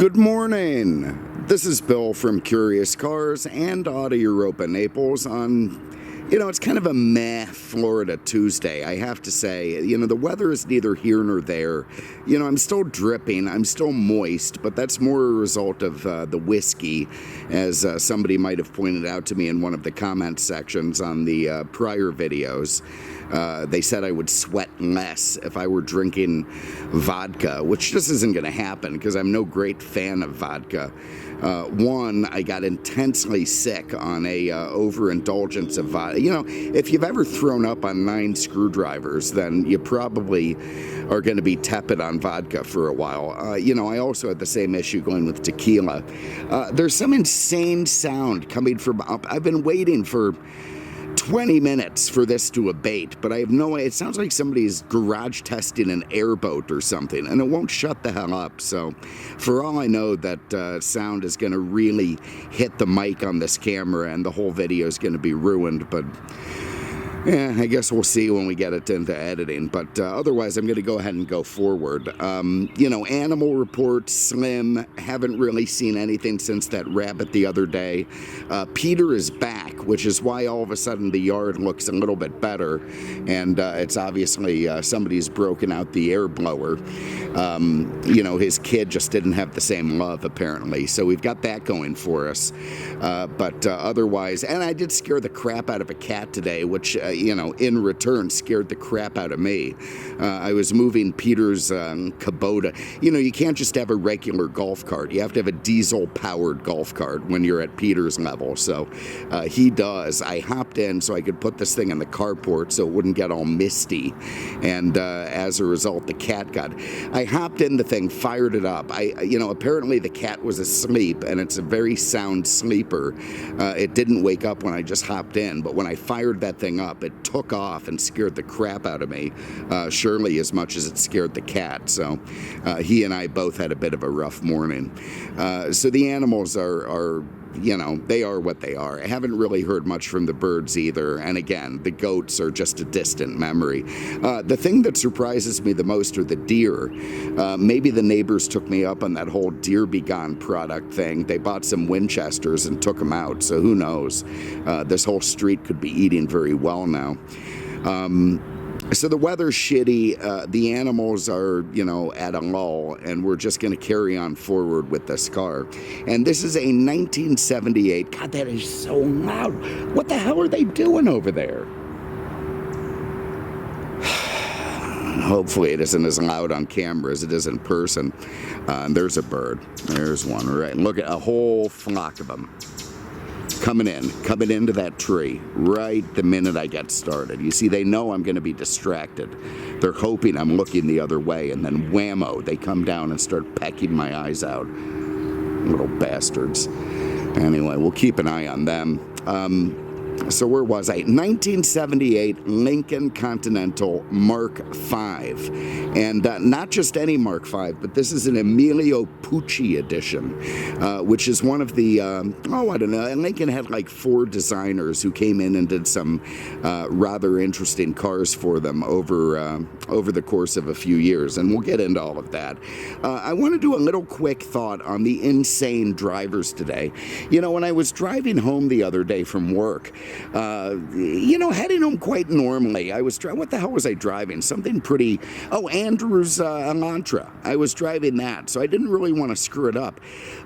Good morning. This is Bill from Curious Cars and Auto Europa Naples on, it's kind of a meh Florida Tuesday, I have to say. The weather is neither here nor there. I'm still dripping, I'm still moist, but that's more a result of the whiskey, as somebody might have pointed out to me in one of the comment sections on the prior videos. They said I would sweat less if I were drinking vodka, which just isn't going to happen because I'm no great fan of vodka. One, I got intensely sick on a overindulgence of vodka. If you've ever thrown up on 9 screwdrivers, then you probably are going to be tepid on vodka for a while. I also had the same issue going with tequila. There's some insane sound coming from up. I've been waiting for 20 minutes for this to abate, but I have no idea. It sounds like somebody's garage testing an airboat or something, and it won't shut the hell up. So for all I know, that sound is going to really hit the mic on this camera and the whole video is going to be ruined, but yeah, I guess we'll see when we get it into editing. But otherwise, I'm going to go ahead and go forward. Animal reports, slim. Haven't really seen anything since that rabbit the other day. Peter is back, which is why all of a sudden the yard looks a little bit better. And it's obviously somebody's broken out the air blower. His kid just didn't have the same love, apparently. So we've got that going for us. But otherwise, and I did scare the crap out of a cat today, which in return scared the crap out of me. I was moving Peter's Kubota. You can't just have a regular golf cart. You have to have a diesel-powered golf cart when you're at Peter's level. So he does. I hopped in so I could put this thing in the carport so it wouldn't get all misty. And as a result, the cat I hopped in the thing, fired it up. Apparently the cat was asleep, and it's a very sound sleeper. It didn't wake up when I just hopped in, but when I fired that thing up, it took off and scared the crap out of me, surely as much as it scared the cat. So he and I both had a bit of a rough morning. So the animals are they are what they are. I haven't really heard much from the birds either. And again, the goats are just a distant memory. The thing that surprises me the most are the deer. Maybe the neighbors took me up on that whole Deer Be Gone product thing. They bought some Winchesters and took them out. So who knows? This whole street could be eating very well now. So the weather's shitty, the animals are, at a lull, and we're just going to carry on forward with this car. And this is a 1978. God, that is so loud. What the hell are they doing over there? Hopefully it isn't as loud on camera as it is in person. There's a bird. There's one, right? Look at a whole flock of them. Coming into that tree right the minute I get started. You see, they know I'm going to be distracted. They're hoping I'm looking the other way, and then whammo, they come down and start pecking my eyes out. Little bastards. Anyway, we'll keep an eye on them. So where was I? 1978 Lincoln Continental Mark V. And not just any Mark V, but this is an Emilio Pucci edition, which is one of the, I don't know, Lincoln had like 4 designers who came in and did some rather interesting cars for them over the course of a few years, and we'll get into all of that. I want to do a little quick thought on the insane drivers today. When I was driving home the other day from work, heading home quite normally. I was what the hell was I driving? Something pretty, Andrew's Elantra. I was driving that, so I didn't really want to screw it up.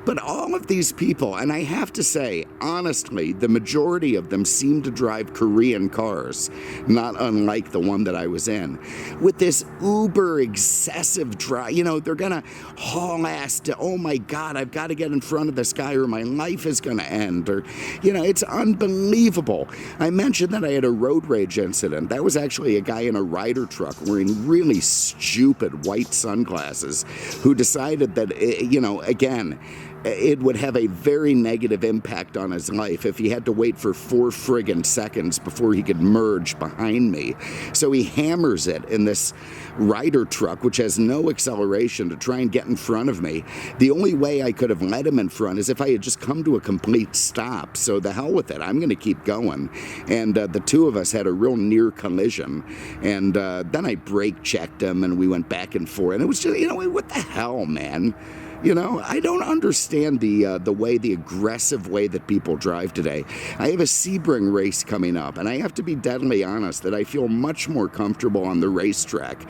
But all of these people, and I have to say, honestly, the majority of them seem to drive Korean cars, not unlike the one that I was in, with this uber excessive drive. They're going to haul ass to, oh my God, I've got to get in front of this guy or my life is going to end. Or, it's unbelievable. I mentioned that I had a road rage incident. That was actually a guy in a Ryder truck wearing really stupid white sunglasses who decided that, again, it would have a very negative impact on his life if he had to wait for 4 friggin' seconds before he could merge behind me. So he hammers it in this Ryder truck, which has no acceleration, to try and get in front of me. The only way I could have let him in front is if I had just come to a complete stop. So the hell with it. I'm going to keep going. And the two of us had a real near collision. And then I brake checked him and we went back and forth. And it was just, what the hell, man? I don't understand the aggressive way that people drive today. I have a Sebring race coming up, and I have to be deadly honest that I feel much more comfortable on the racetrack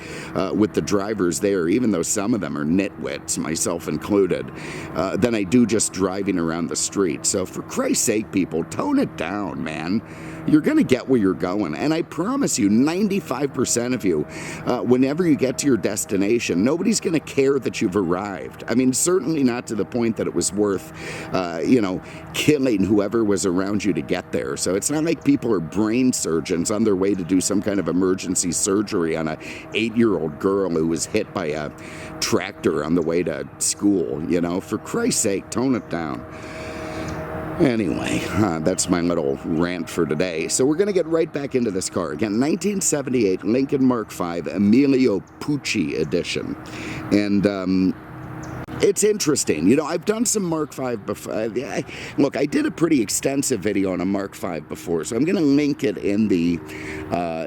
with the drivers there, even though some of them are nitwits, myself included, than I do just driving around the street. So for Christ's sake, people, tone it down, man. You're going to get where you're going. And I promise you, 95% of you, whenever you get to your destination, nobody's going to care that you've arrived. I mean, certainly not to the point that it was worth, killing whoever was around you to get there. So it's not like people are brain surgeons on their way to do some kind of emergency surgery on a 8-year-old girl who was hit by a tractor on the way to school. For Christ's sake, tone it down. Anyway, that's my little rant for today. So we're going to get right back into this car. Again, 1978 Lincoln Mark V Emilio Pucci edition. And it's interesting. I've done some Mark V before. Look, I did a pretty extensive video on a Mark V before, so I'm going to link it in the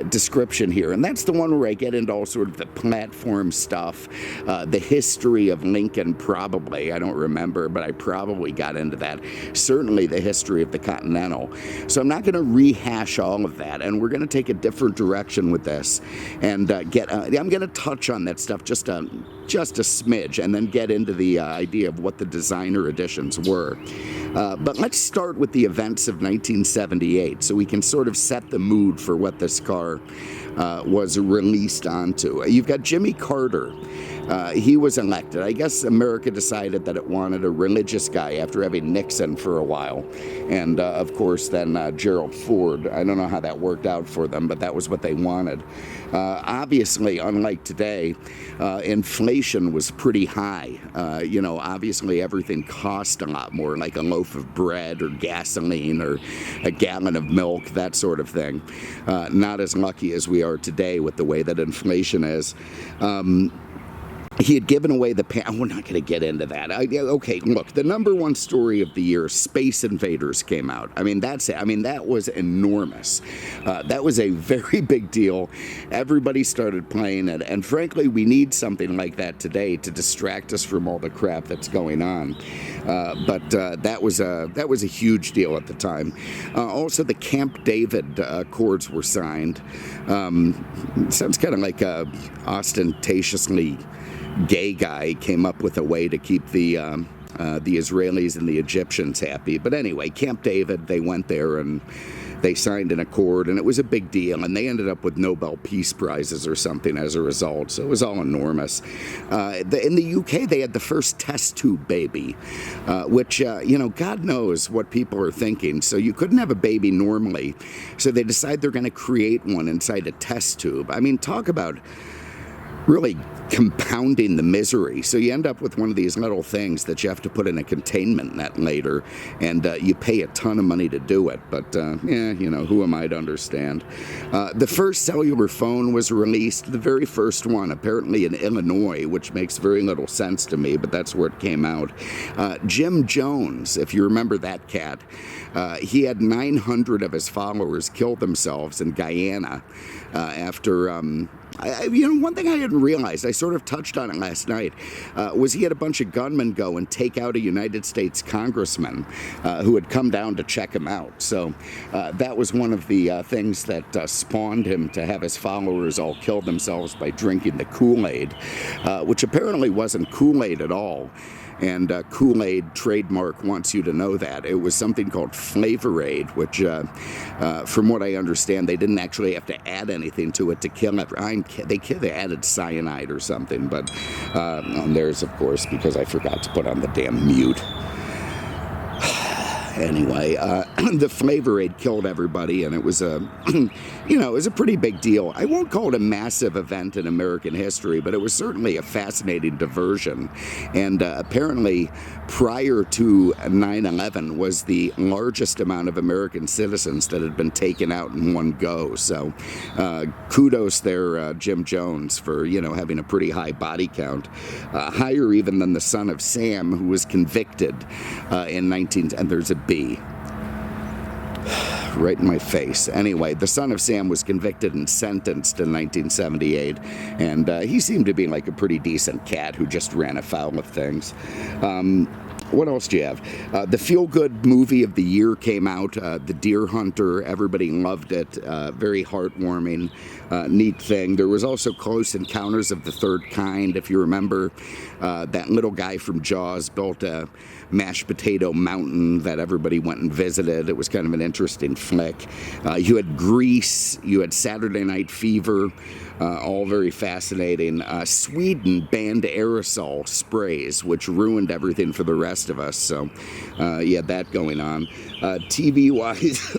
description here. And that's the one where I get into all sort of the platform stuff, the history of Lincoln, probably. I don't remember, but I probably got into that. Certainly the history of the Continental. So I'm not going to rehash all of that, and we're going to take a different direction with this. And I'm going to touch on that stuff just a smidge, and then get into the idea of what the designer editions were. But let's start with the events of 1978, so we can sort of set the mood for what this car was released onto. You've got Jimmy Carter. He was elected. I guess America decided that it wanted a religious guy after having Nixon for a while. And, of course, then Gerald Ford. I don't know how that worked out for them, but that was what they wanted. Obviously, unlike today, inflation was pretty high. Obviously everything cost a lot more, like a loaf of bread or gasoline or a gallon of milk, that sort of thing. Not as lucky as we are today with the way that inflation is. He had given away the we're not going to get into that. Okay, look, the number one story of the year, Space Invaders, came out. I mean, that's it. I mean, that was enormous. That was a very big deal. Everybody started playing it, and frankly, we need something like that today to distract us from all the crap that's going on. But that was a huge deal at the time. Also, the Camp David Accords were signed. Sounds kind of like a ostentatiously gay guy came up with a way to keep the Israelis and the Egyptians happy. But anyway, Camp David, they went there and they signed an accord, and it was a big deal, and they ended up with Nobel Peace Prizes or something as a result, so it was all enormous. In the UK, they had the first test tube baby, which, God knows what people are thinking, so you couldn't have a baby normally, so they decide they're going to create one inside a test tube. I mean, talk about really compounding the misery. So you end up with one of these little things that you have to put in a containment net later, and you pay a ton of money to do it. But, who am I to understand? The first cellular phone was released, the very first one, apparently in Illinois, which makes very little sense to me, but that's where it came out. Jim Jones, if you remember that cat, he had 900 of his followers kill themselves in Guyana after... one thing I hadn't realized, I sort of touched on it last night, was he had a bunch of gunmen go and take out a United States congressman who had come down to check him out. So that was one of the things that spawned him to have his followers all kill themselves by drinking the Kool-Aid, which apparently wasn't Kool-Aid at all. And Kool-Aid trademark wants you to know that. It was something called Flavor-Aid, which, from what I understand, they didn't actually have to add anything to it to kill it. They added cyanide or something, but there's, of course, because I forgot to put on the damn mute. Anyway, the Flavor-Aid killed everybody, and it was a, it was a pretty big deal. I won't call it a massive event in American history, but it was certainly a fascinating diversion. And apparently, prior to 9/11, was the largest amount of American citizens that had been taken out in one go. So, kudos there, Jim Jones, for having a pretty high body count, higher even than the son of Sam, who was convicted in and there's a B. right in my face. Anyway, the son of Sam was convicted and sentenced in 1978, and he seemed to be like a pretty decent cat who just ran afoul of things. What else do you have? The feel-good movie of the year came out, The Deer Hunter. Everybody loved it. Very heartwarming, neat thing. There was also Close Encounters of the Third Kind. If you remember, that little guy from Jaws built a mashed potato mountain that everybody went and visited. It was kind of an interesting flick. You had Grease. You had Saturday Night Fever. All very fascinating. Sweden banned aerosol sprays, which ruined everything for the rest of us. So, you had that going on. TV-wise,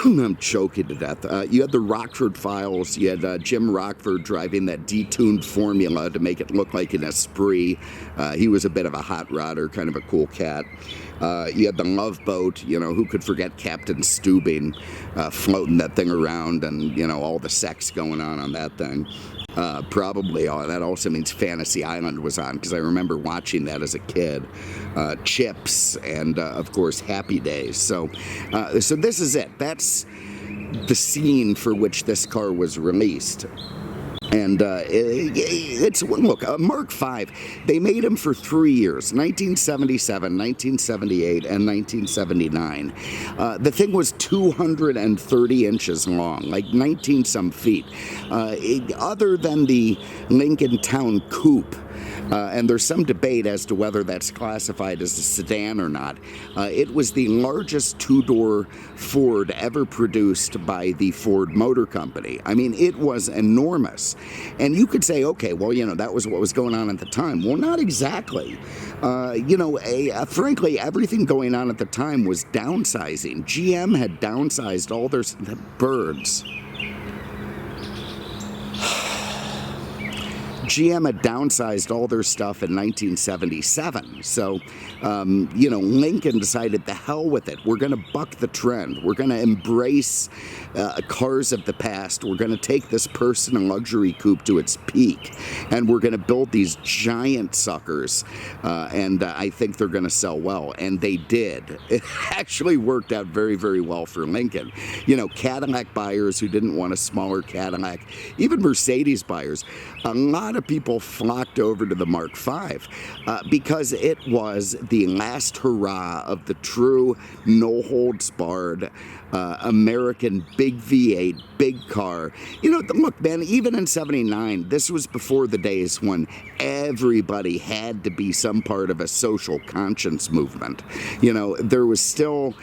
I'm choking to death. You had the Rockford Files. You had Jim Rockford driving that detuned Formula to make it look like an Esprit. He was a bit of a hot rodder, kind of a cool cat. You had the Love Boat, who could forget Captain Steubing floating that thing around, and, all the sex going on that thing. Probably that also means Fantasy Island was on, because I remember watching that as a kid. Chips, and of course Happy Days. So this is it. That's the scene for which this car was released. And look, Mark V, they made him for 3 years, 1977, 1978, and 1979. The thing was 230 inches long, like 19-some feet. Other than the Lincoln Town Coupe, and there's some debate as to whether that's classified as a sedan or not. It was the largest two-door Ford ever produced by the Ford Motor Company. I mean, it was enormous. And you could say, okay, well, that was what was going on at the time. Well, not exactly. Frankly, everything going on at the time was downsizing. GM had downsized all their birds. GM had downsized all their stuff in 1977. So, Lincoln decided, the hell with it. We're going to buck the trend. We're going to embrace cars of the past. We're going to take this personal luxury coupe to its peak. And we're going to build these giant suckers. And I think they're going to sell well. And they did. It actually worked out very, very well for Lincoln. Cadillac buyers who didn't want a smaller Cadillac, even Mercedes buyers, a lot of people flocked over to the Mark V because it was the last hurrah of the true no-holds-barred American big V8, big car. Look, man, even in 79, this was before the days when everybody had to be some part of a social conscience movement. There was still...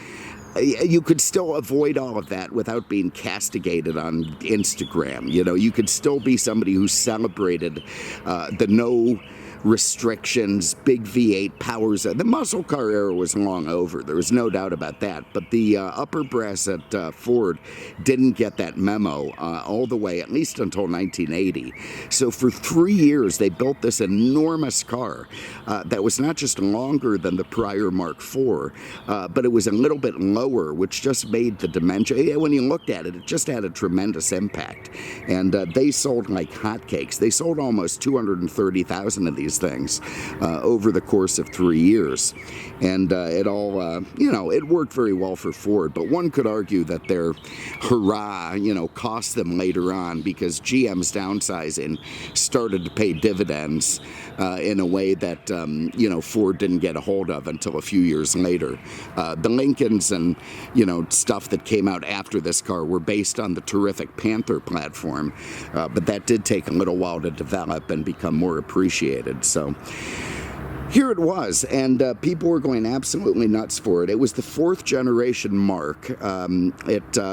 You could still avoid all of that without being castigated on Instagram. You could still be somebody who celebrated the no restrictions, big V8 powers. The muscle car era was long over. There was no doubt about that. But the upper brass at Ford didn't get that memo all the way, at least until 1980. So for 3 years, they built this enormous car that was not just longer than the prior Mark IV, but it was a little bit lower, which just made the dimension. When you looked at it, it just had a tremendous impact. And they sold like hotcakes. They sold almost 230,000 of these things over the course of 3 years. And it all, it worked very well for Ford. But one could argue that their hurrah, cost them later on, because GM's downsizing started to pay dividends in a way that, Ford didn't get a hold of until a few years later. The Lincolns and, stuff that came out after this car were based on the terrific Panther platform. But that did take a little while to develop and become more appreciated. So here it was, and people were going absolutely nuts for it. It was the 4th generation Mark. It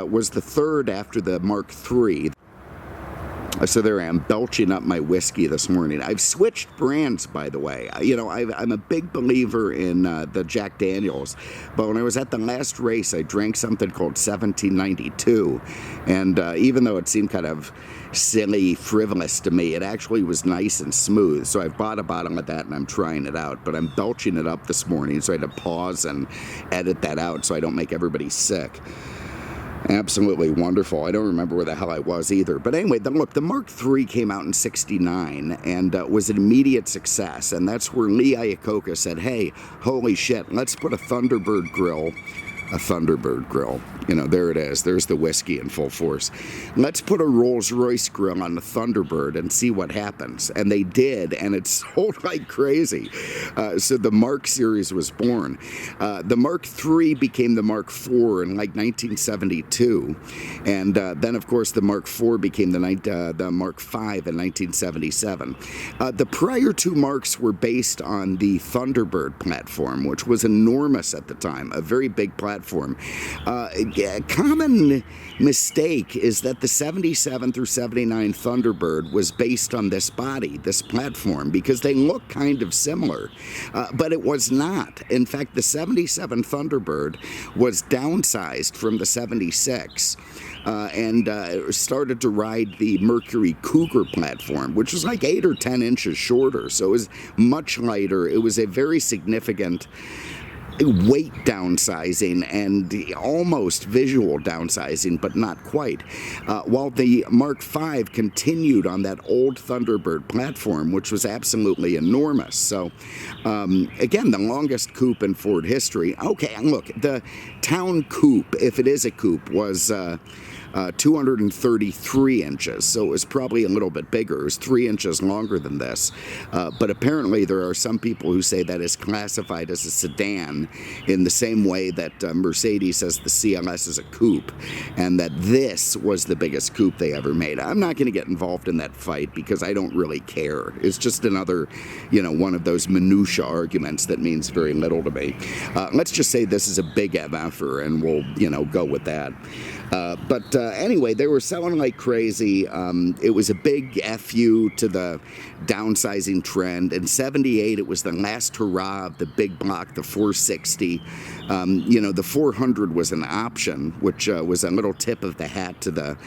was the 3rd after the Mark III. So there I am, belching up my whiskey this morning. I've switched brands, by the way. I'm a big believer in the Jack Daniels, but when I was at the last race, I drank something called 1792, and even though it seemed kind of silly, frivolous to me, it actually was nice and smooth. So I've bought a bottle of that, and I'm trying it out, but I'm belching it up this morning, so I had to pause and edit that out so I don't make everybody sick. Absolutely wonderful. I don't remember where the hell I was either. But anyway, the Mark III came out in 69 and was an immediate success. And that's where Lee Iacocca said, hey, holy shit, let's put a Thunderbird grill a Thunderbird grill. You know, there it is. There's the whiskey in full force. Let's put a Rolls-Royce grill on the Thunderbird and see what happens. And they did, and it sold like crazy. So the Mark series was born. The Mark III became the Mark IV in like 1972. And then, of course, the Mark IV became the Mark V in 1977. The prior two Marks were based on the Thunderbird platform, which was enormous at the time, a very big platform. A common mistake is that the 77 through 79 Thunderbird was based on this body, this platform, because they look kind of similar, but it was not. In fact, the 77 Thunderbird was downsized from the 76 and started to ride the Mercury Cougar platform, which was like 8 or 10 inches shorter, so it was much lighter. It was a very significant weight downsizing and almost visual downsizing, but not quite. While the Mark V continued on that old Thunderbird platform, which was absolutely enormous. So, again, the longest coupe in Ford history. Okay, look, the Town Coupe, if it is a coupe, was 233 inches, so it was probably a little bit bigger. It was 3 inches longer than this, but apparently there are some people who say that is classified as a sedan in the same way that Mercedes says the CLS is a coupe, and that this was the biggest coupe they ever made. I'm not going to get involved in that fight because I don't really care. It's just another, you know, one of those minutia arguments that means very little to me. Let's just say this is a big MFer, and we'll, you know, go with that. But anyway, they were selling like crazy. It was a big FU to the downsizing trend. In 78, it was the last hurrah of the big block, the 460. You know, the 400 was an option, which was a little tip of the hat to the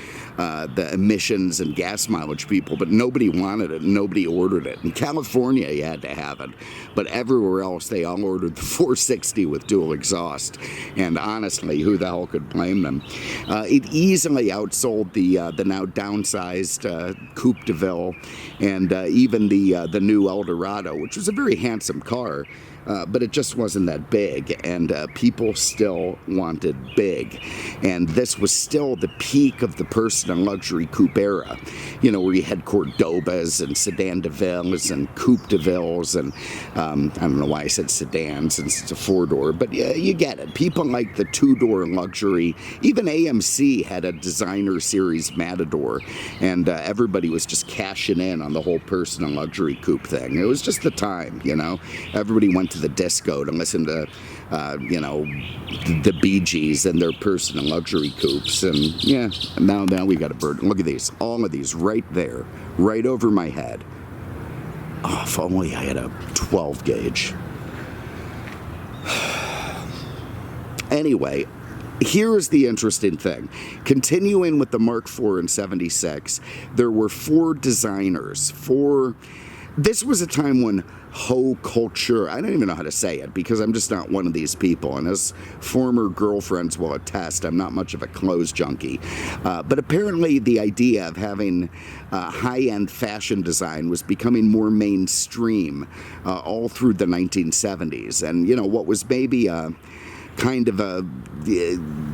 emissions and gas mileage people, but nobody wanted it, nobody ordered it. In California, you had to have it, but everywhere else, they all ordered the 460 with dual exhaust, and honestly, who the hell could blame them? It easily outsold the now downsized Coupe de Ville, and even the new Eldorado, which was a very handsome car. But it just wasn't that big, and people still wanted big. And this was still the peak of the personal luxury coupe era, you know, where you had Cordobas and Sedan de Villes and Coupe de Villes, and I don't know why I said sedan since it's a four-door, but yeah, you get it. People like the two-door luxury. Even AMC had a designer series Matador, and everybody was just cashing in on the whole personal luxury coupe thing. It was just the time, you know. Everybody went to the disco to listen to, you know, the Bee Gees and their personal luxury coupes. And yeah, now we got a bird. Look at these, all of these right there, right over my head. Oh, if only I had a 12 gauge. Anyway, here's the interesting thing. Continuing with the Mark IV in 76, there were four designers, this was a time when hoe culture, I don't even know how to say it because I'm just not one of these people, and as former girlfriends will attest, I'm not much of a clothes junkie, but apparently the idea of having high-end fashion design was becoming more mainstream all through the 1970s, and you know what was maybe kind of a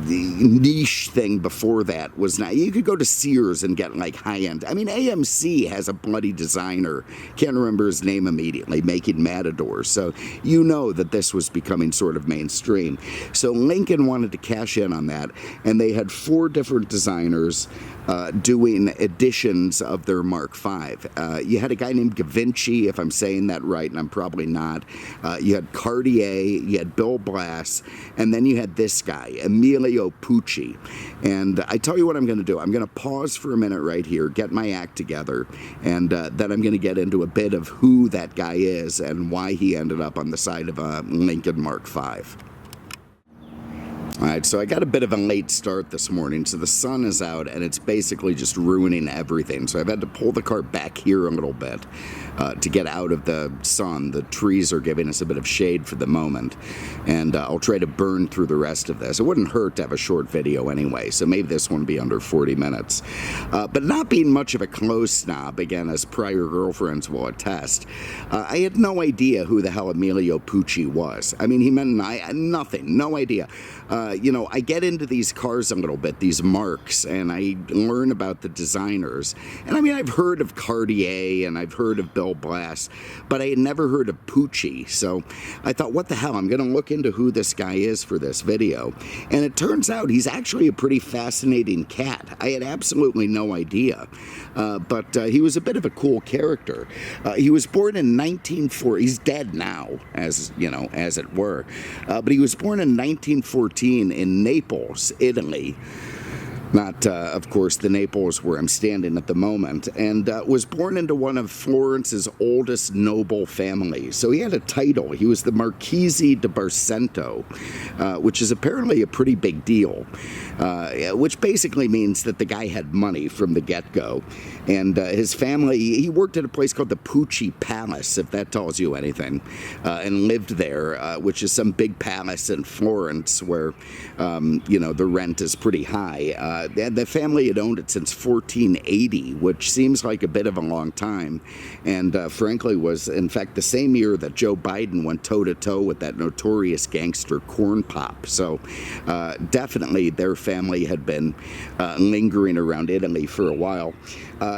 niche thing before that was not. You could go to Sears and get like high-end. I mean, AMC has a bloody designer, can't remember his name immediately, making Matadors. So you know that this was becoming sort of mainstream. So Lincoln wanted to cash in on that, and they had four different designers doing editions of their Mark V. You had a guy named Gavinci, if I'm saying that right, and I'm probably not. You had Cartier, you had Bill Blass, and then you had this guy, Emilio Pucci. And I tell you what I'm going to do. I'm going to pause for a minute right here, get my act together, and then I'm going to get into a bit of who that guy is and why he ended up on the side of a Lincoln Mark V. All right, so I got a bit of a late start this morning, so the sun is out, and it's basically just ruining everything. So I've had to pull the car back here a little bit to get out of the sun. The trees are giving us a bit of shade for the moment, and I'll try to burn through the rest of this. It wouldn't hurt to have a short video anyway, so maybe this one will be under 40 minutes. But not being much of a clothes snob, again, as prior girlfriends will attest, I had no idea who the hell Emilio Pucci was. I mean, he meant nothing, no idea. I get into these cars a little bit, these marques, and I learn about the designers. And I mean, I've heard of Cartier and I've heard of Bill Blass, but I had never heard of Pucci. So I thought, what the hell? I'm going to look into who this guy is for this video. And it turns out he's actually a pretty fascinating cat. I had absolutely no idea. But he was a bit of a cool character. He was born in 1940. He's dead now, as it were. But he was born in 1914 in Naples, Italy. Not, of course, the Naples where I'm standing at the moment, and was born into one of Florence's oldest noble families. So he had a title. He was the Marchese di Barcento, which is apparently a pretty big deal, which basically means that the guy had money from the get-go. And his family, he worked at a place called the Pucci Palace, if that tells you anything, and lived there, which is some big palace in Florence where, the rent is pretty high. The family had owned it since 1480, which seems like a bit of a long time, and frankly was, in fact, the same year that Joe Biden went toe-to-toe with that notorious gangster Corn Pop. So definitely their family had been lingering around Italy for a while.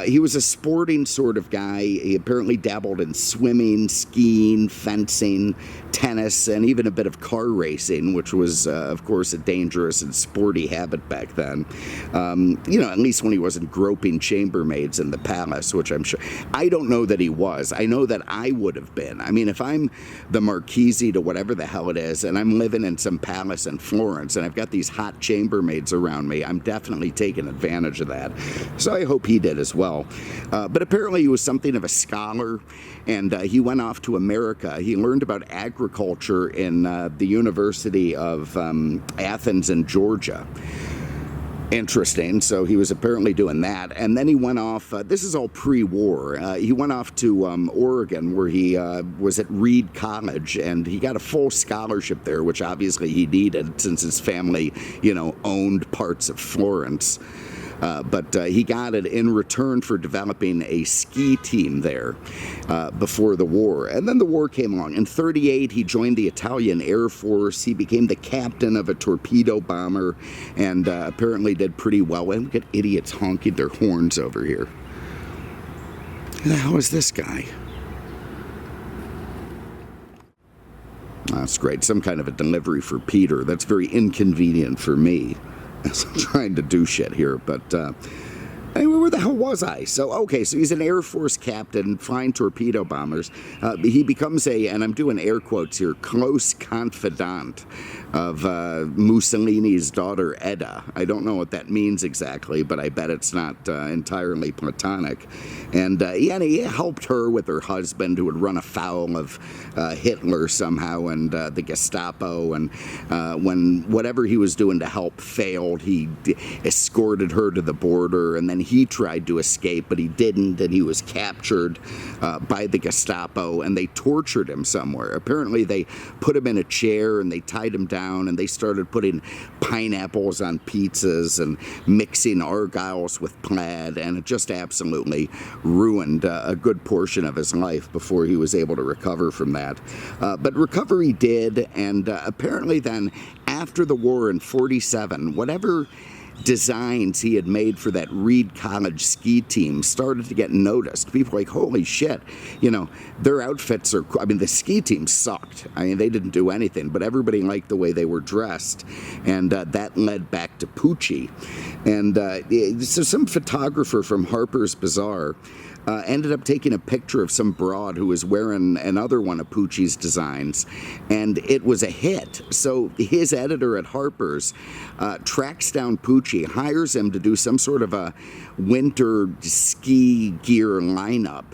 He was a sporting sort of guy. He apparently dabbled in swimming, skiing, fencing, tennis, and even a bit of car racing, which was, of course, a dangerous and sporty habit back then. At least when he wasn't groping chambermaids in the palace, which I'm sure. I don't know that he was. I know that I would have been. I mean, if I'm the Marchese to whatever the hell it is, and I'm living in some palace in Florence, and I've got these hot chambermaids around me, I'm definitely taking advantage of that. So I hope he did as well. But apparently he was something of a scholar, and he went off to America. He learned about agriculture in the University of Athens in Georgia. Interesting. So he was apparently doing that. And then he went off, this is all pre-war, he went off to Oregon, where he was at Reed College, and he got a full scholarship there, which obviously he needed since his family, owned parts of Florence. But he got it in return for developing a ski team there before the war. And then the war came along. In 1938, he joined the Italian Air Force. He became the captain of a torpedo bomber and apparently did pretty well. And look at idiots honking their horns over here. Who the hell is this guy? That's great. Some kind of a delivery for Peter. That's very inconvenient for me. I'm trying to do shit here, but anyway, where the hell was I? So he's an Air Force captain, flying torpedo bombers. He becomes and I'm doing air quotes here, close confidant of Mussolini's daughter, Edda. I don't know what that means exactly, but I bet it's not entirely platonic. And he helped her with her husband, who would run afoul of Hitler somehow and the Gestapo. And when whatever he was doing to help failed, he escorted her to the border, and then he tried to escape, but he didn't, and he was captured by the Gestapo, and they tortured him somewhere. Apparently they put him in a chair and they tied him down, and they started putting pineapples on pizzas and mixing argyles with plaid, and it just absolutely ruined a good portion of his life before he was able to recover from that. But recovery did, and apparently then after the war in 1947, whatever designs he had made for that Reed College ski team started to get noticed. People were like, holy shit, their outfits are, the ski team sucked. They didn't do anything, but everybody liked the way they were dressed, and that led back to Pucci. And so some photographer from Harper's Bazaar ended up taking a picture of some broad who was wearing another one of Pucci's designs, and it was a hit. So his editor at Harper's tracks down Pucci, hires him to do some sort of a winter ski gear lineup,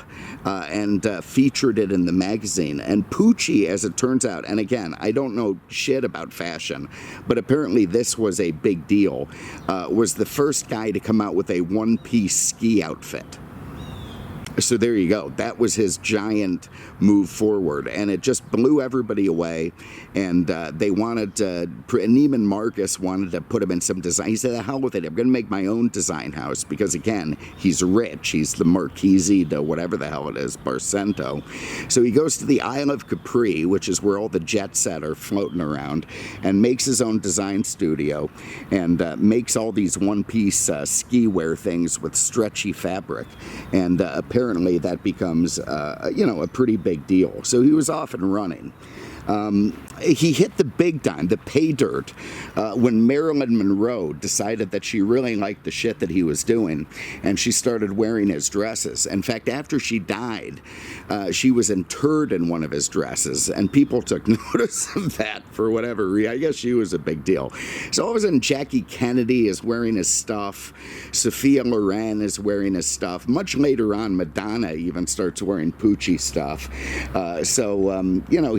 and featured it in the magazine. And Pucci, as it turns out, and again, I don't know shit about fashion, but apparently this was a big deal, was the first guy to come out with a one-piece ski outfit. So there you go. That was his giant move forward, and it just blew everybody away. And they wanted to, Neiman Marcus wanted to put him in some design. He said, "The hell with it. I'm going to make my own design house," because again, he's rich. He's the Marchese de whatever the hell it is, Barcento. So he goes to the Isle of Capri, which is where all the jet set are floating around, and makes his own design studio, and makes all these one-piece ski wear things with stretchy fabric. And apparently that becomes, a pretty big deal. So he was off and running. He hit the big time, the pay dirt, when Marilyn Monroe decided that she really liked the shit that he was doing, and she started wearing his dresses. In fact, after she died, she was interred in one of his dresses, and people took notice of that for whatever reason. I guess she was a big deal. So all of a sudden, Jackie Kennedy is wearing his stuff. Sophia Loren is wearing his stuff. Much later on, Madonna even starts wearing Pucci stuff.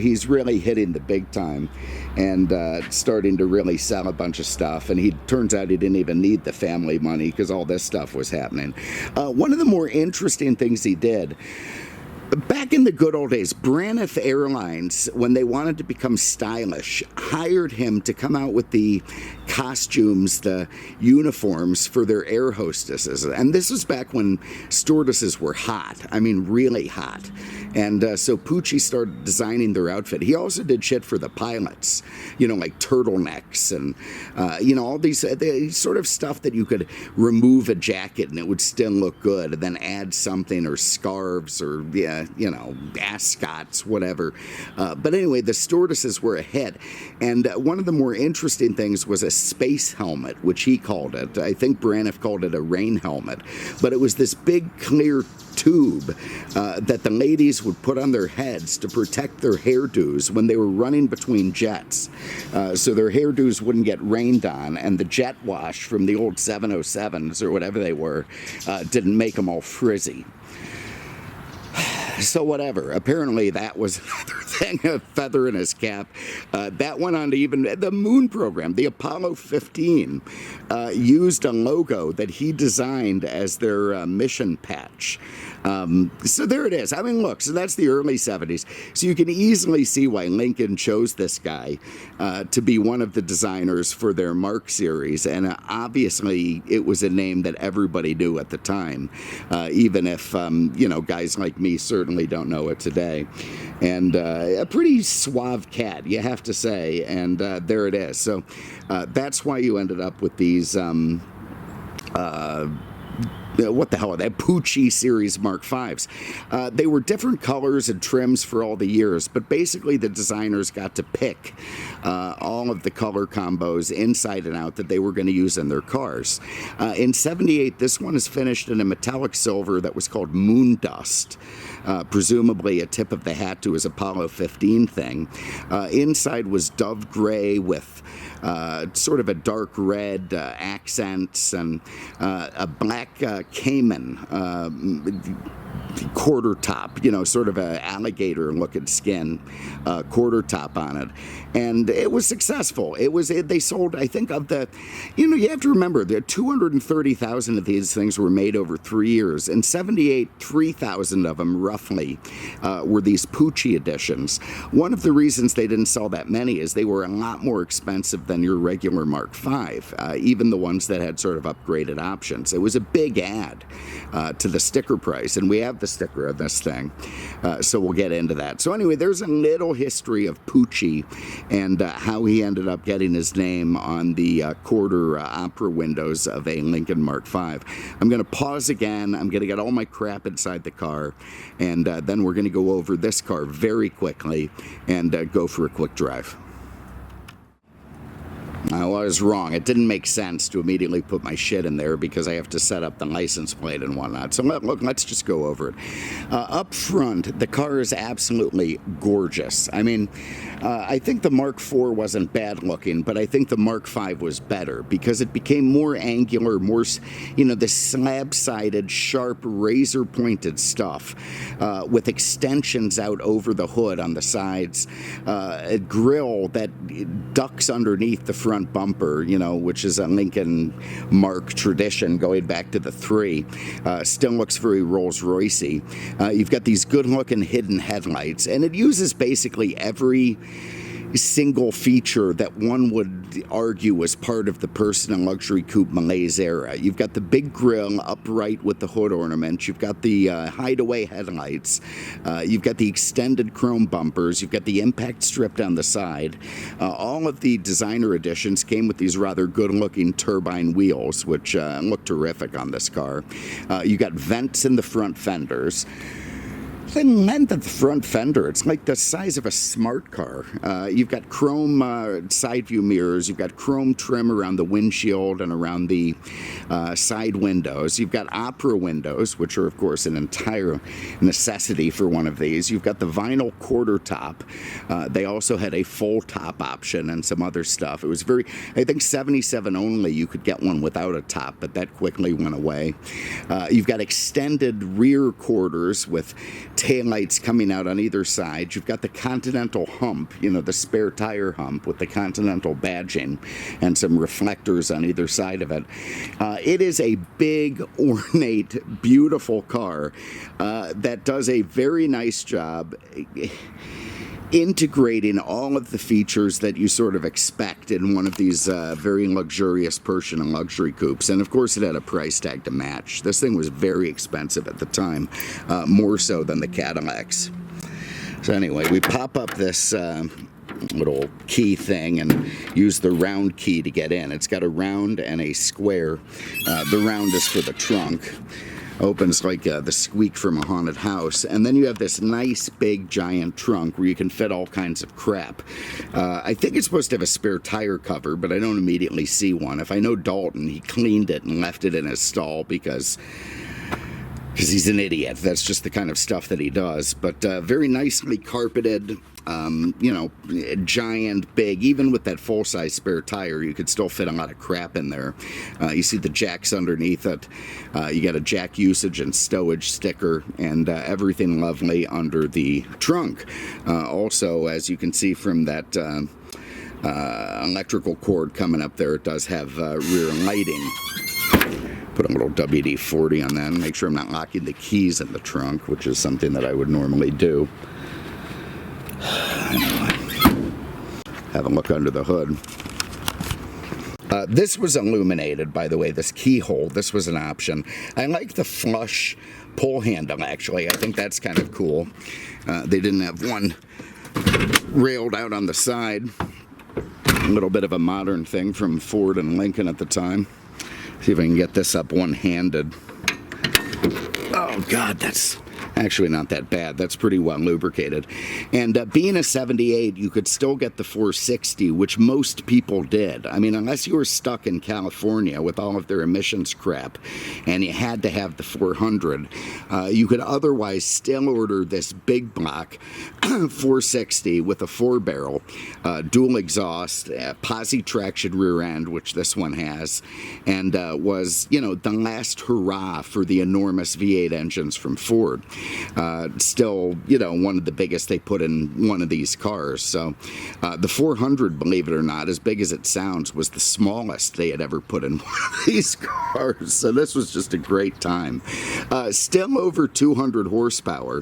He's really hitting the big time and starting to really sell a bunch of stuff. And he turns out he didn't even need the family money because all this stuff was happening. One of the more interesting things he did, back in the good old days, Braniff Airlines, when they wanted to become stylish, hired him to come out with the costumes, the uniforms for their air hostesses. And this was back when stewardesses were hot. I mean, really hot. And so Pucci started designing their outfit. He also did shit for the pilots, like turtlenecks and, all these sort of stuff that you could remove a jacket and it would still look good, and then add something, or scarves, or, ascots, whatever. But anyway, the stewardesses were ahead. And one of the more interesting things was a space helmet, which he called it. I think Braniff called it a rain helmet. But it was this big, clear tube that the ladies would put on their heads to protect their hairdos when they were running between jets, so their hairdos wouldn't get rained on, and the jet wash from the old 707s or whatever they were didn't make them all frizzy. So whatever. Apparently that was another thing, a feather in his cap. That went on to even the moon program. The Apollo 15 used a logo that he designed as their mission patch. So there it is. I mean, look, so that's the early 70s. So you can easily see why Lincoln chose this guy to be one of the designers for their Mark series. And obviously it was a name that everybody knew at the time, even if, guys like me certainly don't know it today. And a pretty suave cat, you have to say. And there it is. So that's why you ended up with these what the hell are they? Pucci series Mark Vs. They were different colors and trims for all the years, but basically the designers got to pick all of the color combos inside and out that they were going to use in their cars. In 78, this one is finished in a metallic silver that was called Moon Dust. Presumably a tip of the hat to his Apollo 15 thing. Inside was dove gray with sort of a dark red accents, and a black cayman quarter top, sort of a alligator looking skin quarter top on it. And it was successful. They sold, I think, of the, you have to remember that 230,000 of these things were made over 3 years. In 78, 3,000 of them roughly were these Pucci editions. One of the reasons they didn't sell that many is they were a lot more expensive than your regular Mark V, even the ones that had sort of upgraded options. It was a big add to the sticker price, and we have the sticker of this thing, so we'll get into that. So anyway, there's a little history of Pucci and how he ended up getting his name on the quarter opera windows of a Lincoln Mark V. I'm going to pause again. I'm going to get all my crap inside the car, and then we're going to go over this car very quickly and go for a quick drive. I was wrong. It didn't make sense to immediately put my shit in there because I have to set up the license plate and whatnot. So let's just go over it. Up front, the car is absolutely gorgeous. I mean, I think the Mark IV wasn't bad looking, but I think the Mark V was better because it became more angular, more, the slab-sided, sharp, razor-pointed stuff with extensions out over the hood on the sides, a grill that ducks underneath the front bumper, which is a Lincoln Mark tradition going back to the 3. Still looks very Rolls-Roycey. You've got these good-looking hidden headlights, and it uses basically every single feature that one would argue was part of the personal luxury coupe Malaise era. You've got the big grille upright with the hood ornament. You've got the hideaway headlights. You've got the extended chrome bumpers. You've got the impact strip down the side. All of the designer editions came with these rather good-looking turbine wheels, which look terrific on this car. You got vents in the front fenders. The length of the front fender, it's like the size of a smart car. You've got chrome side view mirrors. You've got chrome trim around the windshield and around the side windows. You've got opera windows, which are, of course, an entire necessity for one of these. You've got the vinyl quarter top. They also had a full top option and some other stuff. It was I think 77 only, you could get one without a top, but that quickly went away. You've got extended rear quarters with taillights coming out on either side. You've got the Continental hump, the spare tire hump with the Continental badging and some reflectors on either side of it. It is a big, ornate, beautiful car that does a very nice job integrating all of the features that you sort of expect in one of these very luxurious Persian and luxury coupes. And of course it had a price tag to match. This thing was very expensive at the time, more so than the Cadillacs. So anyway, we pop up this little key thing and use the round key to get in. It's got a round and a square. The round is for the trunk. Opens like the squeak from a haunted house, and then you have this nice big giant trunk where you can fit all kinds of crap. I think it's supposed to have a spare tire cover, but I don't immediately see one. If I know Dalton, he cleaned it and left it in his stall because he's an idiot. That's just the kind of stuff that he does. But very nicely carpeted, giant, big. Even with that full-size spare tire, you could still fit a lot of crap in there. You see the jacks underneath it. You got a jack usage and stowage sticker, and everything lovely under the trunk. Also, as you can see from that electrical cord coming up there, it does have rear lighting. Put a little WD-40 on that and make sure I'm not locking the keys in the trunk, which is something that I would normally do. Anyway, have a look under the hood. This was illuminated, by the way, this keyhole. This was an option. I like the flush pull handle, actually. I think that's kind of cool. They didn't have one railed out on the side. A little bit of a modern thing from Ford and Lincoln at the time. See if I can get this up one-handed. Oh, God, that's actually not that bad. That's pretty well lubricated. And being a 78, you could still get the 460, which most people did. I mean, unless you were stuck in California with all of their emissions crap and you had to have the 400, you could otherwise still order this big block 460 with a 4-barrel, dual exhaust, posi traction rear end, which this one has, and was, the last hurrah for the enormous V8 engines from Ford. Still, one of the biggest they put in one of these cars. So the 400, believe it or not, as big as it sounds, was the smallest they had ever put in one of these cars. So this was just a great time. Still over 200 horsepower,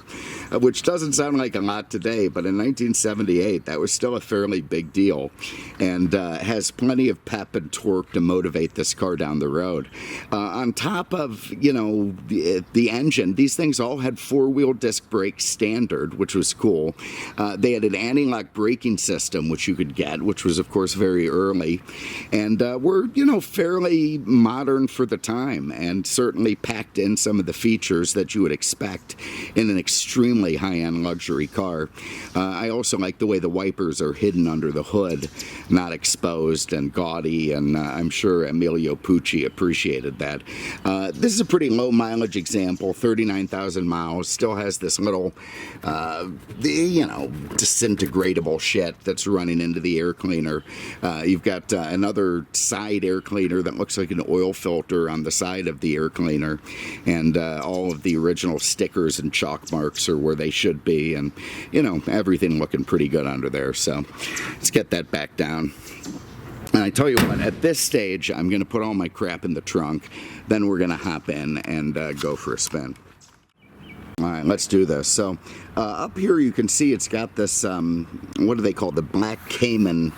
which doesn't sound like a lot today, but in 1978, that was still a fairly big deal, and has plenty of pep and torque to motivate this car down the road. On top of, the engine, these things all had four-wheel disc brakes standard, which was cool. They had an anti-lock braking system, which you could get, which was, of course, very early, and were, fairly modern for the time, and certainly packed in some of the features that you would expect in an extremely high-end luxury car. I also like the way the wipers are hidden under the hood, not exposed and gaudy, and I'm sure Emilio Pucci appreciated that. This is a pretty low mileage example, 39,000 miles. still has this little, disintegratable shit that's running into the air cleaner. You've got another side air cleaner that looks like an oil filter on the side of the air cleaner, and all of the original stickers and chalk marks are where they should be, and everything looking pretty good under there. So let's get that back down. And I tell you what, at this stage, I'm going to put all my crap in the trunk. Then we're going to hop in and go for a spin. All right, let's do this. So up here you can see it's got this, what do they call it? The Black Cayman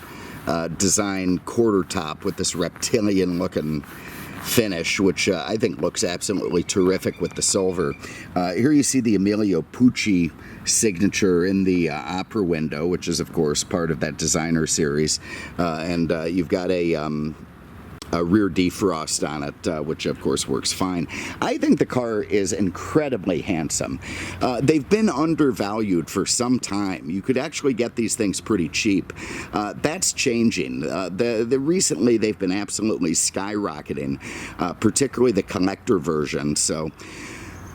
design quarter top with this reptilian looking finish, which I think looks absolutely terrific with the silver. Here you see the Emilio Pucci signature in the opera window, which is of course part of that designer series, and you've got a rear defrost on it, which of course works fine. I think the car is incredibly handsome. They've been undervalued for some time. You could actually get these things pretty cheap. That's changing. Recently they've been absolutely skyrocketing, particularly the collector version. So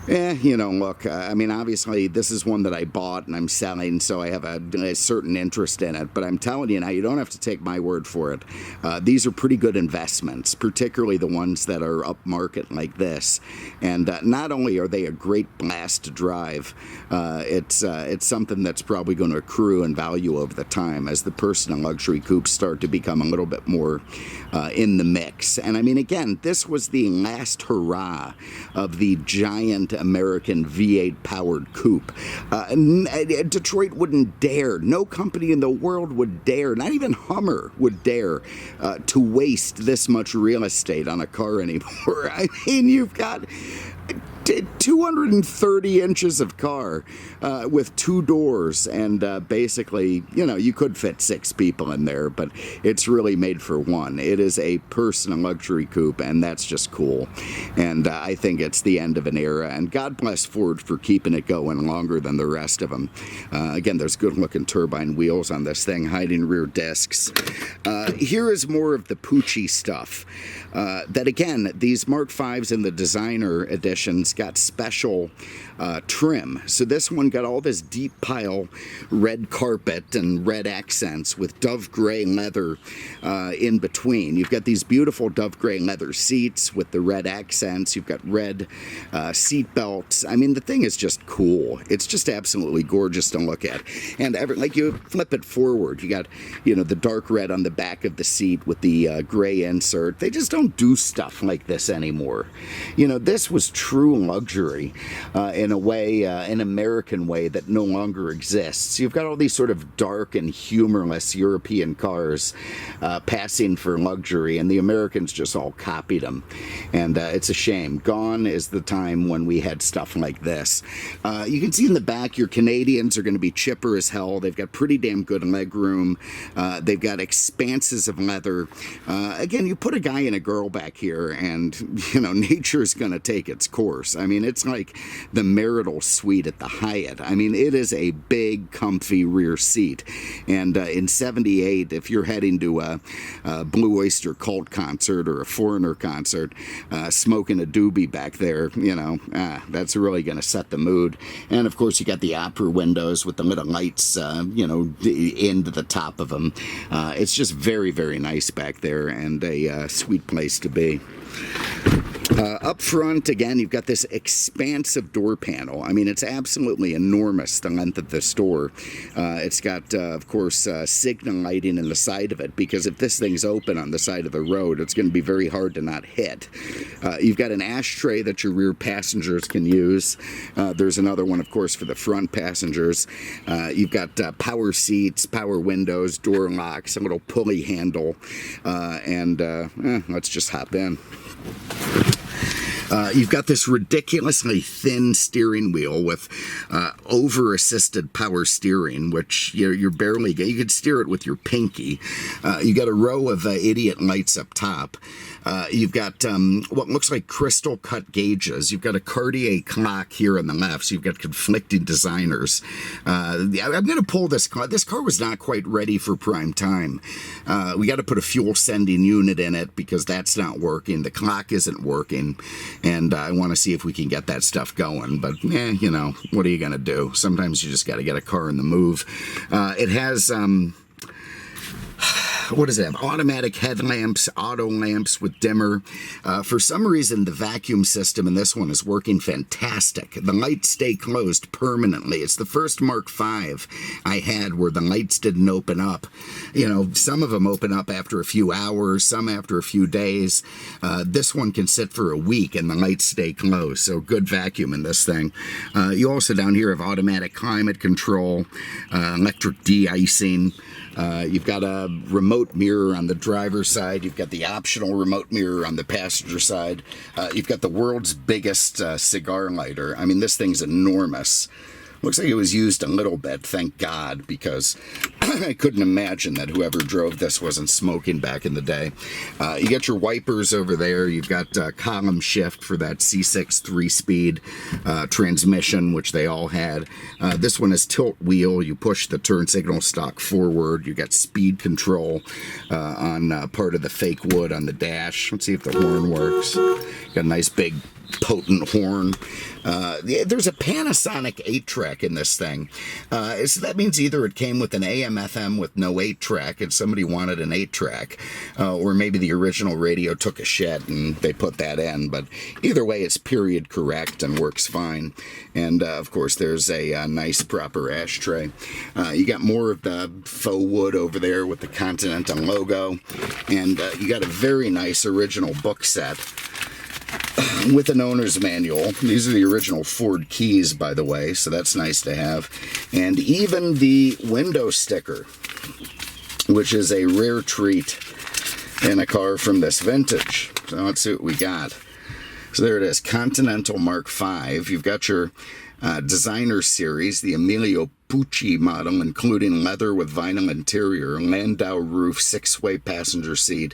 look, I mean, obviously this is one that I bought and I'm selling, so I have a certain interest in it, but I'm telling you now, you don't have to take my word for it. These are pretty good investments, particularly the ones that are upmarket like this. And not only are they a great blast to drive, it's something that's probably going to accrue in value over the time as the personal luxury coupes start to become a little bit more in the mix. And I mean, again, this was the last hurrah of the giant American V8 powered coupe. Detroit wouldn't dare, no company in the world would dare, not even Hummer would dare to waste this much real estate on a car anymore. I mean, you've got 230 inches of car with two doors, and basically, you could fit 6 people in there, but it's really made for one. It is a personal luxury coupe, and that's just cool. And I think it's the end of an era, and God bless Ford for keeping it going longer than the rest of them. Again, there's good looking turbine wheels on this thing, hiding rear discs. Here is more of the Pucci stuff. That again, these Mark V's in the designer editions got special trim. So this one got all this deep pile red carpet and red accents with dove gray leather in between. You've got these beautiful dove gray leather seats with the red accents. You've got red seat belts. I mean, the thing is just cool. It's just absolutely gorgeous to look at. And like you flip it forward, you got the dark red on the back of the seat with the gray insert. They just don't do stuff like this anymore. This was true luxury in a way, an American way that no longer exists. You've got all these sort of dark and humorless European cars passing for luxury, and the Americans just all copied them. And it's a shame. Gone is the time when we had stuff like this. You can see in the back, your Canadians are going to be chipper as hell. They've got pretty damn good leg room. They've got expanses of leather. Again, you put a guy and a girl back here, and nature's going to take its course. I mean, it's like the marital suite at the Hyatt. I mean, it is a big, comfy rear seat. And in '78, if you're heading to a Blue Oyster Cult concert or a Foreigner concert, smoking a doobie back there, that's really going to set the mood. And of course, you got the opera windows with the little lights, into the top of them. It's just very, very nice back there, and a sweet place to be. Up front, again, you've got this expansive door panel. I mean, it's absolutely enormous, the length of this door. It's got, of course, signal lighting in the side of it, because if this thing's open on the side of the road, it's going to be very hard to not hit. You've got an ashtray that your rear passengers can use. There's another one, of course, for the front passengers. You've got power seats, power windows, door locks, a little pulley handle, and let's just hop in. You've got this ridiculously thin steering wheel with over-assisted power steering, which you're barely, you could steer it with your pinky. You got a row of idiot lights up top. You've got what looks like crystal cut gauges. You've got a Cartier clock here on the left, so you've got conflicting designers. I'm going to pull this car. This car was not quite ready for prime time. We got to put a fuel sending unit in it because that's not working. The clock isn't working, and I want to see if we can get that stuff going. But, you know, what are you going to do? Sometimes you just got to get a car in the move. It has... what does it have? Automatic headlamps, auto lamps with dimmer. For some reason, the vacuum system in this one is working fantastic. The lights stay closed permanently. It's the first Mark V I had where the lights didn't open up. You know, some of them open up after a few hours, some after a few days. This one can sit for a week and the lights stay closed. So good vacuum in this thing. You also down here have automatic climate control, electric de-icing. You've got a remote mirror on the driver's side. You've got the optional remote mirror on the passenger side. You've got the world's biggest cigar lighter. I mean, this thing's enormous. Looks like it was used a little bit, thank God, because I couldn't imagine that whoever drove this wasn't smoking back in the day. You got your wipers over there. You've got column shift for that C6 3-speed transmission, which they all had. This one is tilt wheel. You push the turn signal stalk forward. You got speed control on part of the fake wood on the dash. Let's see if the horn works. Got a nice big potent horn. There's a Panasonic 8-track in this thing. So that means either it came with an AM/FM with no 8-track and somebody wanted an 8-track, or maybe the original radio took a shed and they put that in. But either way, it's period correct and works fine. And of course, there's a nice proper ashtray. You got more of the faux wood over there with the Continental logo, and you got a very nice original book set with an owner's manual. These are the original Ford keys, by the way, so that's nice to have. And even the window sticker, which is a rare treat in a car from this vintage. So let's see what we got. So there it is, Continental Mark V. You've got your designer series, the Emilio Pucci model, including leather with vinyl interior, landau roof, 6-way passenger seat,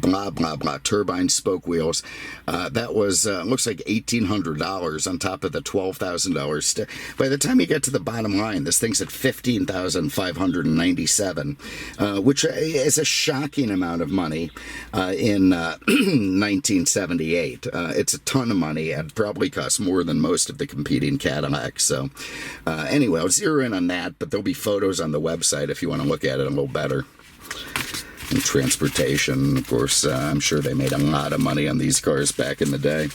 blah, blah, blah, turbine spoke wheels. That was, looks like $1,800 on top of the $12,000. By the time you get to the bottom line, this thing's at $15,597, which is a shocking amount of money in 1978. It's a ton of money and probably costs more than most of the competing Cadillacs. So anyway, I'll zero in on that, but there'll be photos on the website if you want to look at it a little better. And transportation, of course, I'm sure they made a lot of money on these cars back in the day.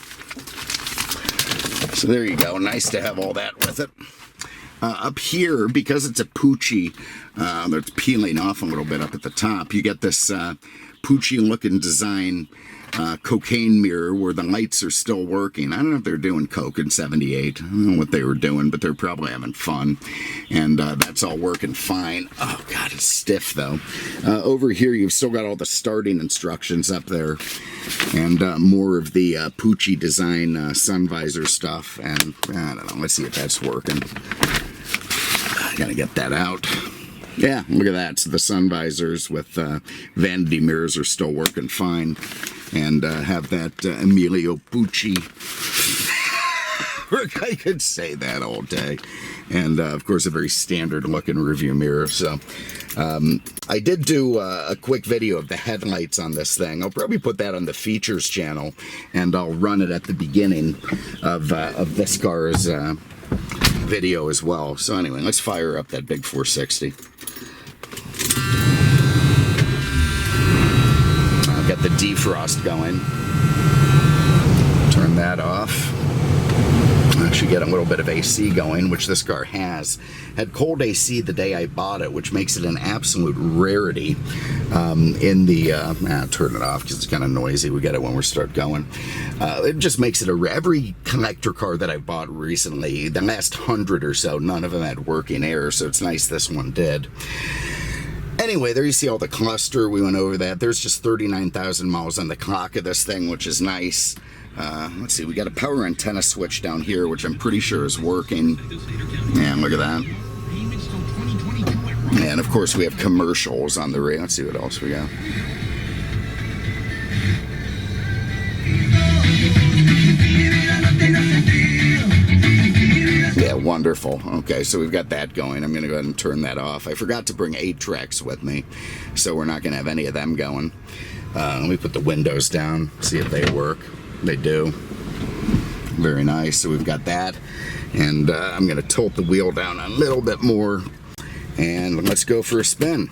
So there you go. Nice to have all that with it. Up here, because it's a Pucci that's peeling off a little bit up at the top, you get this Pucci-looking design cocaine mirror where the lights are still working. I don't know if they're doing coke in 78. I don't know what they were doing, but they're probably having fun. And that's all working fine. Oh, God, it's stiff, though. Over here, you've still got all the starting instructions up there. And more of the Pucci design sun visor stuff. And I don't know. Let's see if that's working. I gotta get that out. Yeah, look at that. So the sun visors with vanity mirrors are still working fine. And have that Emilio Pucci. I could say that all day. And, of course, a very standard-looking review mirror. So I did do a quick video of the headlights on this thing. I'll probably put that on the features channel, and I'll run it at the beginning of this car's video as well. So anyway, let's fire up that big 460. Got the defrost going. Turn that off. Actually get a little bit of AC going, which this car has. Had cold AC the day I bought it, which makes it an absolute rarity in the... turn it off because it's kind of noisy. We get it when we start going. It just makes it every collector car that I bought recently, the last 100 or so, none of them had working air, so it's nice this one did. Anyway, there you see all the cluster. We went over that. There's just 39,000 miles on the clock of this thing, which is nice. Let's see, we got a power antenna switch down here, which I'm pretty sure is working. And look at that. And of course, we have commercials on the radio. Let's see what else we got. Wonderful. Okay, so we've got that going. I'm going to go ahead and turn that off. I forgot to bring 8 tracks with me, so we're not going to have any of them going. Let me put the windows down, see if they work. They do. Very nice. So we've got that, and I'm going to tilt the wheel down a little bit more, and let's go for a spin.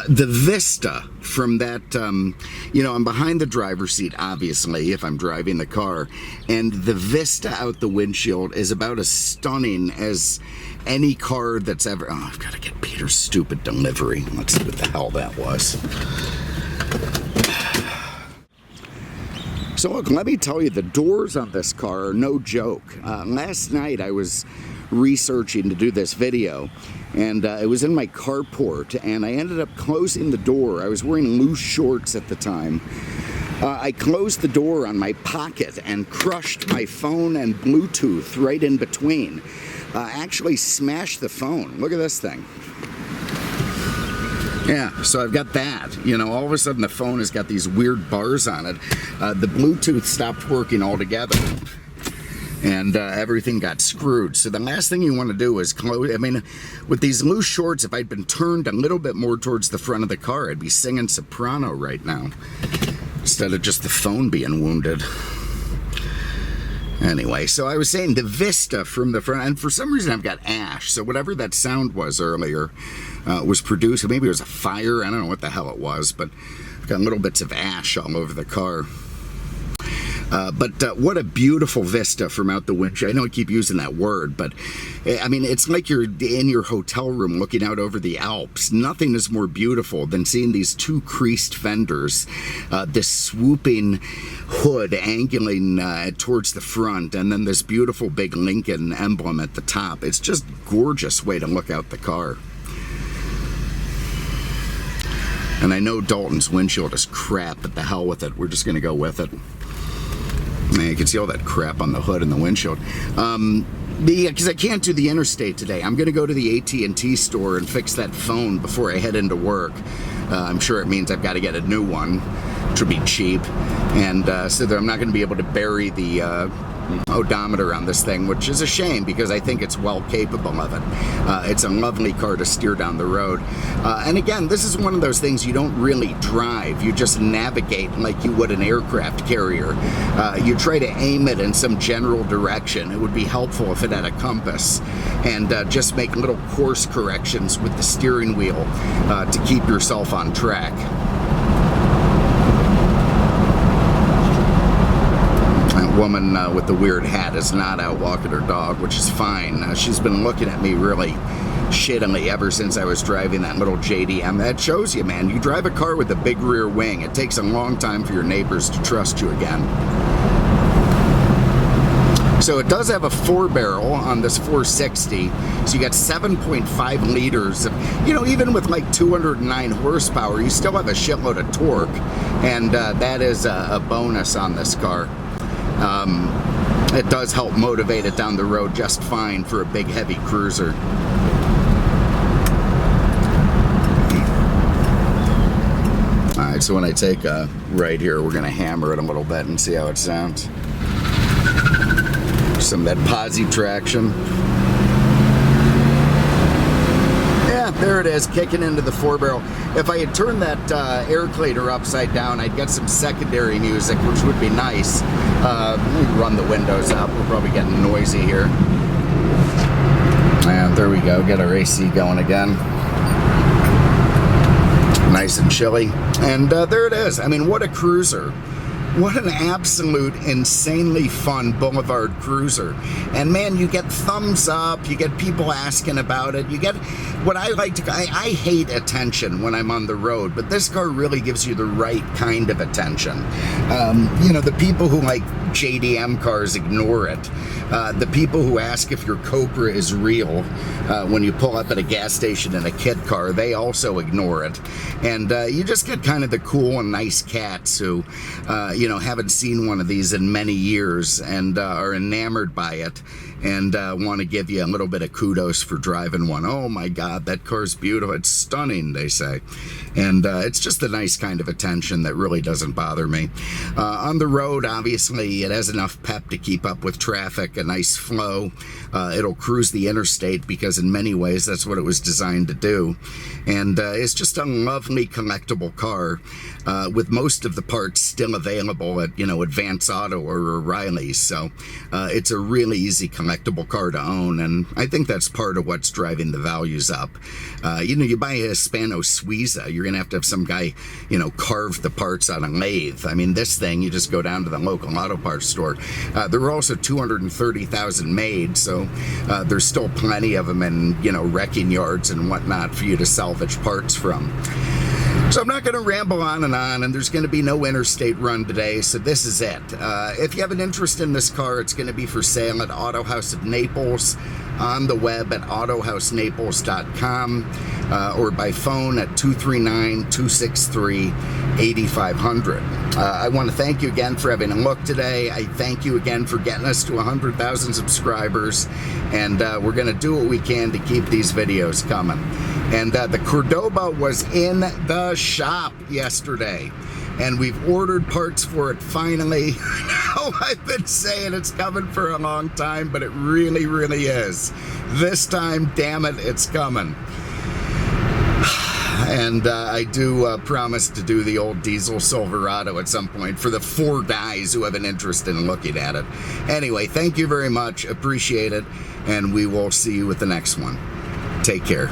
The vista from that, you know, I'm behind the driver's seat, obviously, if I'm driving the car, and the vista out the windshield is about as stunning as any car that's ever... Oh, I've got to get Peter's stupid delivery. Let's see what the hell that was. So look, let me tell you, the doors on this car are no joke. Last night I was researching to do this video, and it was in my carport, and I ended up closing the door. I was wearing loose shorts at the time. I closed the door on my pocket and crushed my phone and Bluetooth right in between. Actually smashed the phone. Look at this thing. Yeah, so I've got that. You know, all of a sudden the phone has got these weird bars on it. The Bluetooth stopped working altogether, and everything got screwed. So the last thing you want to do is close. I mean, with these loose shorts, if I'd been turned a little bit more towards the front of the car, I'd be singing soprano right now, instead of just the phone being wounded. Anyway, so I was saying the vista from the front, and for some reason I've got ash, so whatever that sound was earlier was produced. Maybe it was a fire, I don't know what the hell it was, but I've got little bits of ash all over the car. But what a beautiful vista from out the windshield. I know I keep using that word, but I mean, it's like you're in your hotel room looking out over the Alps. Nothing is more beautiful than seeing these 2 creased fenders, this swooping hood angling towards the front, and then this beautiful big Lincoln emblem at the top. It's just a gorgeous way to look out the car. And I know Dalton's windshield is crap, but the hell with it. We're just going to go with it. You can see all that crap on the hood and the windshield. Because I can't do the interstate today, I'm going to go to the AT&T store and fix that phone before I head into work. I'm sure it means I've got to get a new one, which will be cheap. And so that I'm not going to be able to bury the odometer on this thing, which is a shame because I think it's well capable of it. It's a lovely car to steer down the road. And again, this is one of those things you don't really drive. You just navigate like you would an aircraft carrier. You try to aim it in some general direction. It would be helpful if it had a compass, and just make little course corrections with the steering wheel to keep yourself on track. Woman with the weird hat is not out walking her dog, which is fine. She's been looking at me really shittily ever since I was driving that little JDM. That shows you, man, you drive a car with a big rear wing, it takes a long time for your neighbors to trust you again. So it does have a 4-barrel on this 460, so you got 7.5 liters of, you know, even with like 209 horsepower, you still have a shitload of torque, and that is a bonus on this car. It does help motivate it down the road just fine for a big heavy cruiser. Alright, so when I take a right here, we're going to hammer it a little bit and see how it sounds. Some of that posi traction. Yeah, there it is, kicking into the 4-barrel. If I had turned that air cleaner upside down, I'd get some secondary music, which would be nice. Let me run the windows up. We're probably getting noisy here. And there we go, get our AC going again. Nice and chilly. And there it is. I mean, what a cruiser. What an absolute insanely fun boulevard cruiser. And man, you get thumbs up, you get people asking about it, you get what I like to, I hate attention when I'm on the road, but this car really gives you the right kind of attention. You know, the people who like JDM cars ignore it. The people who ask if your Cobra is real when you pull up at a gas station in a kit car, they also ignore it. And you just get kind of the cool and nice cats who, you know, haven't seen one of these in many years and are enamored by it. and want to give you a little bit of kudos for driving one. Oh my God, that car's beautiful. It's stunning, they say. And it's just a nice kind of attention that really doesn't bother me. On the road, obviously, it has enough pep to keep up with traffic, a nice flow. It'll cruise the interstate because in many ways that's what it was designed to do. And it's just a lovely collectible car with most of the parts still available at, Advance Auto or O'Reilly's. So it's a really easy collectible car to own, and I think that's part of what's driving the values up. You buy a Hispano Suiza, you're gonna have to have some guy, carve the parts on a lathe. I mean, this thing, you just go down to the local auto parts store. There were also 230,000 made, so there's still plenty of them in, wrecking yards and whatnot for you to salvage parts from. So I'm not going to ramble on, and there's going to be no interstate run today, so this is it. If you have an interest in this car, it's going to be for sale at Auto House of Naples, on the web at autohousenaples.com, or by phone at 239-263-8500. I want to thank you again for having a look today. I thank you again for getting us to 100,000 subscribers, and we're going to do what we can to keep these videos coming. And the Cordoba was in the shop yesterday, and we've ordered parts for it finally. I know I've been saying it's coming for a long time, but it really, really is. This time, damn it, it's coming. And I do promise to do the old diesel Silverado at some point for the 4 guys who have an interest in looking at it. Anyway, thank you very much. Appreciate it. And we will see you with the next one. Take care.